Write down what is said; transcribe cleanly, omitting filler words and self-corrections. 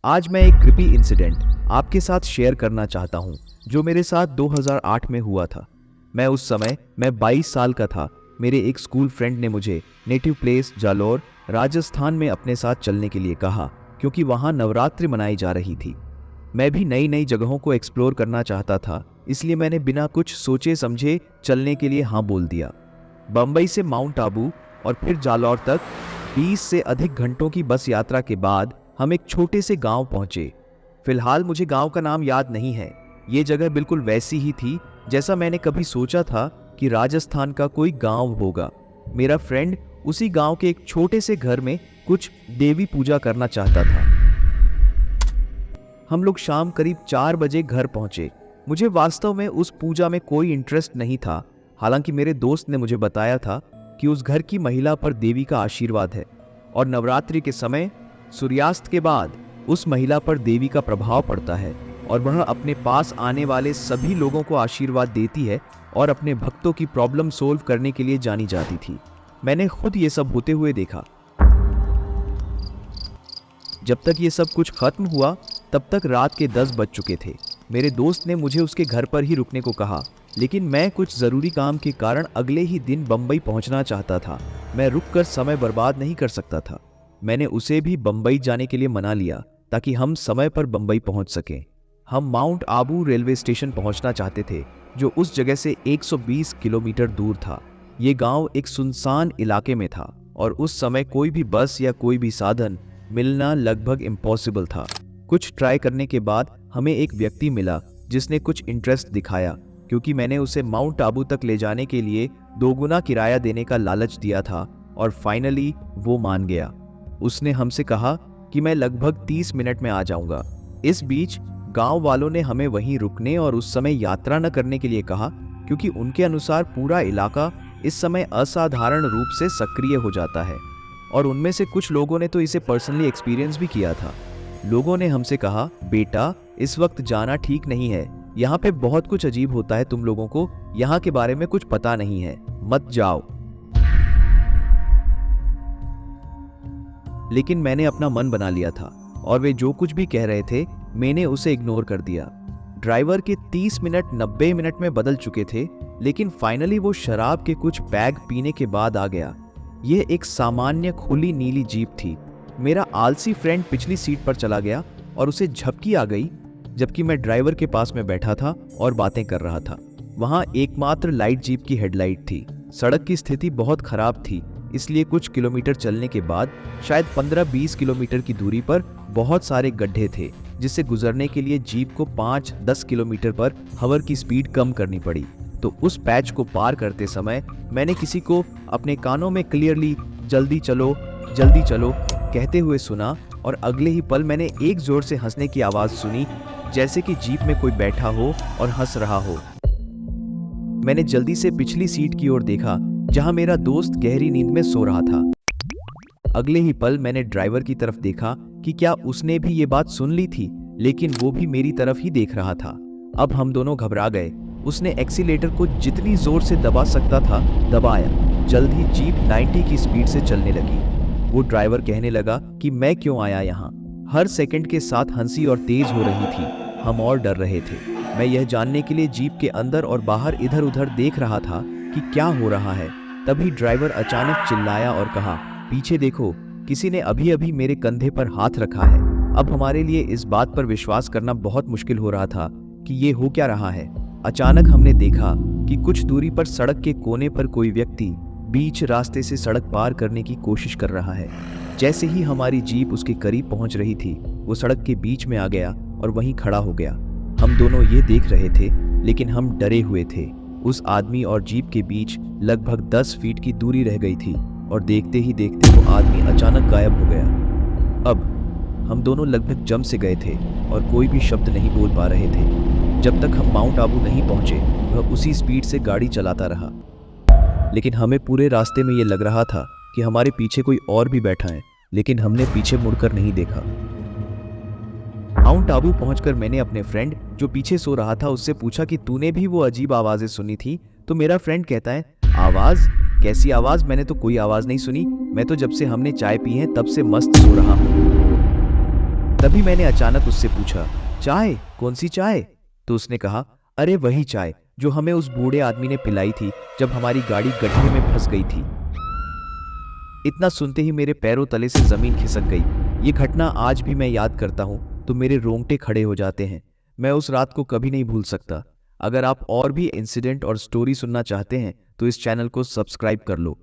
आज मैं एक क्रिपी इंसिडेंट आपके साथ शेयर करना चाहता हूँ जो मेरे साथ 2008 में हुआ था। उस समय मैं 22 साल का था। मेरे एक स्कूल फ्रेंड ने मुझे नेटिव प्लेस जालौर राजस्थान में अपने साथ चलने के लिए कहा क्योंकि वहाँ नवरात्रि मनाई जा रही थी। मैं भी नई नई जगहों को एक्सप्लोर करना चाहता था, इसलिए मैंने बिना कुछ सोचे समझे चलने के लिए हाँ बोल दिया। बम्बई से माउंट आबू और फिर जालौर तक 20 से अधिक घंटों की बस यात्रा के बाद हम एक छोटे से गांव पहुंचे। फिलहाल मुझे गांव का नाम याद नहीं है। ये जगह बिल्कुल वैसी ही थी जैसा मैंने कभी सोचा था कि राजस्थान का कोई गांव होगा। मेरा फ्रेंड उसी गांव के एक छोटे से घर में कुछ देवी पूजा करना चाहता था। हम लोग शाम करीब 4 बजे घर पहुंचे। मुझे वास्तव में उस पूजा में कोई इंटरेस्ट नहीं था, हालांकि मेरे दोस्त ने मुझे बताया था कि उस घर की महिला पर देवी का आशीर्वाद है और नवरात्रि के समय सूर्यास्त के बाद उस महिला पर देवी का प्रभाव पड़ता है और वह अपने पास आने वाले सभी लोगों को आशीर्वाद देती है और अपने भक्तों की प्रॉब्लम सोल्व करने के लिए जानी जाती थी। मैंने खुद ये सब होते हुए देखा। जब तक ये सब कुछ खत्म हुआ तब तक रात के 10 बज चुके थे। मेरे दोस्त ने मुझे उसके घर पर ही रुकने को कहा, लेकिन मैं कुछ जरूरी काम के कारण अगले ही दिन बम्बई पहुंचना चाहता था। मैं रुककर समय बर्बाद नहीं कर सकता था। मैंने उसे भी बम्बई जाने के लिए मना लिया ताकि हम समय पर बम्बई पहुंच सकें। हम माउंट आबू रेलवे स्टेशन पहुंचना चाहते थे जो उस जगह से 120 किलोमीटर दूर था। ये गांव एक सुनसान इलाके में था और उस समय कोई भी बस या कोई भी साधन मिलना लगभग इम्पॉसिबल था। कुछ ट्राई करने के बाद हमें एक व्यक्ति मिला जिसने कुछ इंटरेस्ट दिखाया क्योंकि मैंने उसे माउंट आबू तक ले जाने के लिए 2 गुना किराया देने का लालच दिया था और फाइनली वो मान गया। उसने हमसे कहा कि मैं लगभग 30 मिनट में आ जाऊंगा। इस बीच गांव वालों ने हमें वहीं रुकने और उस समय यात्रा न करने के लिए कहा क्योंकि उनके अनुसार पूरा इलाका इस समय असाधारण रूप से सक्रिय हो जाता है और उनमें से कुछ लोगों ने तो इसे पर्सनली एक्सपीरियंस भी किया था। लोगों ने हमसे कहा, बेटा इस वक्त जाना ठीक नहीं है, यहाँ पे बहुत कुछ अजीब होता है, तुम लोगों को यहाँ के बारे में कुछ पता नहीं है, मत जाओ। लेकिन मैंने अपना मन बना लिया था और वे जो कुछ भी कह रहे थे मैंने उसे इग्नोर कर दिया। ड्राइवर के 30 मिनट 90 मिनट में बदल चुके थे, लेकिन फाइनली वो शराब के कुछ पैग पीने के बाद आ गया। यह एक सामान्य खुली नीली जीप थी। मेरा आलसी फ्रेंड पिछली सीट पर चला गया और उसे झपकी आ गई, जबकि मैं ड्राइवर के पास में बैठा था और बातें कर रहा था। वहां एकमात्र लाइट जीप की हेडलाइट थी। सड़क की स्थिति बहुत खराब थी, इसलिए कुछ किलोमीटर चलने के बाद शायद 15-20 किलोमीटर की दूरी पर बहुत सारे गड्ढे थे, जिससे गुजरने के लिए जीप को 5-10 किलोमीटर पर हवर की स्पीड कम करनी पड़ी। तो उस पैच को पार करते समय मैंने किसी को अपने कानों में क्लियरली जल्दी चलो कहते हुए सुना और अगले ही पल मैंने एक जोर से हंसने की आवाज सुनी, जैसे कि जीप में कोई बैठा हो और हंस रहा हो। मैंने जल्दी से पिछली सीट की ओर देखा जहां मेरा दोस्त गहरी नींद में सो रहा था। अगले ही पल मैंने ड्राइवर की तरफ देखा कि क्या उसने भी ये बात सुन ली थी, लेकिन वो भी मेरी तरफ ही देख रहा था। अब हम दोनों घबरा गए। उसने एक्सीलेटर को जितनी जोर से दबा सकता था दबाया। जल्द ही जीप 90 की स्पीड से चलने लगी। वो ड्राइवर कहने लगा कि मैं क्यों आया यहाँ। हर सेकंड के साथ हंसी और तेज हो रही थी। हम और डर रहे थे। मैं यह जानने के लिए जीप के अंदर और बाहर इधर उधर देख रहा था कि क्या हो रहा है। तभी ड्राइवर अचानक चिल्लाया और कहा, पीछे देखो, किसी ने अभी अभी मेरे कंधे पर हाथ रखा है। अब हमारे लिए इस बात पर विश्वास करना बहुत मुश्किल हो रहा था कि ये हो क्या रहा है। अचानक हमने देखा कि कुछ दूरी पर सड़क के कोने पर कोई व्यक्ति बीच रास्ते से सड़क पार करने की कोशिश कर रहा है। जैसे ही हमारी जीप उसके करीब पहुंच रही थी, वो सड़क के बीच में आ गया और वहीं खड़ा हो गया। हम दोनों ये देख रहे थे, लेकिन हम डरे हुए थे। उस आदमी और जीप के बीच लगभग 10 फीट की दूरी रह गई थी और देखते ही देखते वो आदमी अचानक गायब हो गया। अब हम दोनों लगभग जम से गए थे और कोई भी शब्द नहीं बोल पा रहे थे। जब तक हम माउंट आबू नहीं पहुंचे, वह उसी स्पीड से गाड़ी चलाता रहा। लेकिन हमें पूरे रास्ते में ये लग रहा था कि हमारे पीछे कोई और भी बैठा है, लेकिन हमने पीछे मुड़कर नहीं देखा। माउंट आबू पहुंचकर मैंने अपने फ्रेंड जो पीछे सो रहा था उससे पूछा कि तूने भी वो अजीब आवाजें सुनी थी? तो मेरा फ्रेंड कहता है, आवाज? कैसी आवाज? मैंने तो कोई आवाज नहीं सुनी। मैं तो जब से हमने चाय पी है तब से मस्त सो रहा हूँ। तभी मैंने अचानक उससे पूछा, चाय? कौन सी चाय? तो उसने कहा, अरे वही चाय जो हमें उस बूढ़े आदमी ने पिलाई थी जब हमारी गाड़ी गड्ढे में फंस गई थी। इतना सुनते ही मेरे पैरों तले से जमीन खिसक गई। ये घटना आज भी मैं याद करता हूँ तो मेरे रोंगटे खड़े हो जाते हैं। मैं उस रात को कभी नहीं भूल सकता। अगर आप और भी इंसिडेंट और स्टोरी सुनना चाहते हैं तो इस चैनल को सब्सक्राइब कर लो।